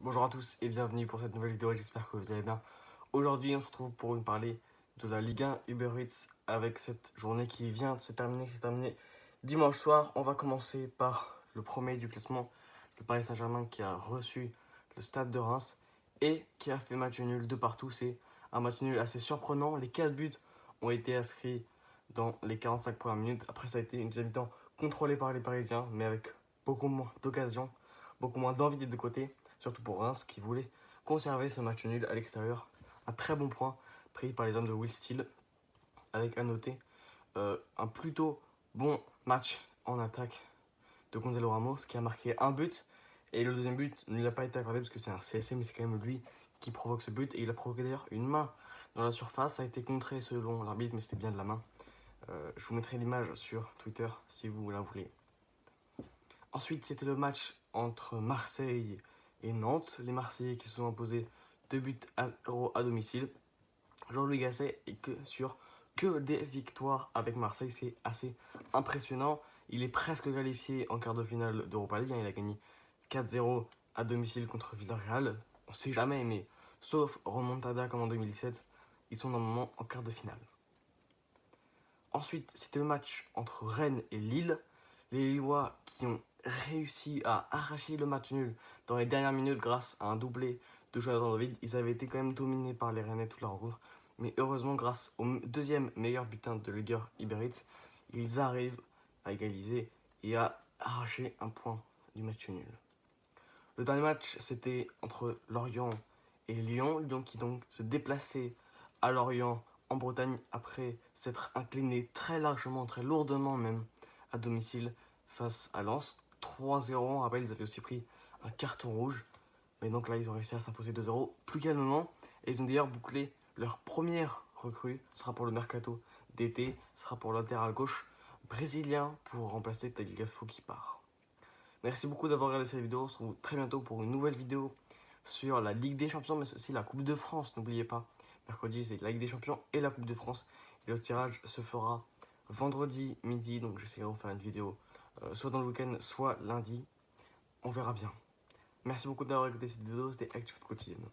Bonjour à tous et bienvenue pour cette nouvelle vidéo, j'espère que vous allez bien. Aujourd'hui on se retrouve pour une parler de la Ligue 1 Uber Eats avec cette journée qui vient de se terminer, qui s'est terminée dimanche soir. On va commencer par le premier du classement, le Paris Saint-Germain qui a reçu le Stade de Reims et qui a fait match nul de partout. C'est un match nul assez surprenant, les 4 buts ont été inscrits dans les 45 premières minutes. Après ça a été une deuxième mi-temps contrôlée par les Parisiens mais avec beaucoup moins d'occasions, beaucoup moins d'envie des deux côtés. Surtout pour Reims qui voulait conserver ce match nul à l'extérieur. Un très bon point pris par les hommes de Will Steele. Avec à noter un plutôt bon match en attaque de Gonzalo Ramos qui a marqué un but. Et le deuxième but ne lui a pas été accordé parce que c'est un CSC, mais c'est quand même lui qui provoque ce but. Et il a provoqué d'ailleurs une main dans la surface. Ça a été contré selon l'arbitre, mais c'était bien de la main. Je vous mettrai l'image sur Twitter si vous la voulez. Ensuite, c'était le match entre Marseille et Nantes. Les Marseillais qui se sont imposés 2-0 à domicile. Jean-Louis Gasset est sur que des victoires avec Marseille. C'est assez impressionnant. Il est presque qualifié en quart de finale d'Europa League. Il a gagné 4-0 à domicile contre Villarreal. On ne sait jamais, mais sauf remontada comme en 2017, ils sont normalement en quart de finale. Ensuite, c'était le match entre Rennes et Lille. Les Lillois qui ont réussi à arracher le match nul dans les dernières minutes grâce à un doublé de Jonathan David. Ils avaient été quand même dominés par les Rennais toute la rencontre. Mais heureusement, grâce au deuxième meilleur butin de Ligue 1 Uber Eats, ils arrivent à égaliser et à arracher un point du match nul. Le dernier match, c'était entre Lorient et Lyon. Lyon qui donc se déplaçait à Lorient en Bretagne après s'être incliné très largement, très lourdement même, à domicile face à Lens. 3-0, on rappelle, ils avaient aussi pris un carton rouge. Mais donc là, ils ont réussi à s'imposer 2-0 plus calmement. Et ils ont d'ailleurs bouclé leur première recrue. Ce sera pour le mercato d'été. Ce sera pour le latéral gauche brésilien pour remplacer Tagliafico qui part. Merci beaucoup d'avoir regardé cette vidéo. On se retrouve très bientôt pour une nouvelle vidéo sur la Ligue des Champions, mais aussi la Coupe de France. N'oubliez pas, mercredi, c'est la Ligue des Champions et la Coupe de France. Et le tirage se fera vendredi midi. Donc j'essaierai de faire une vidéo soit dans le week-end, soit lundi. On verra bien. Merci beaucoup d'avoir regardé cette vidéo. C'était ActuFoot Quotidienne.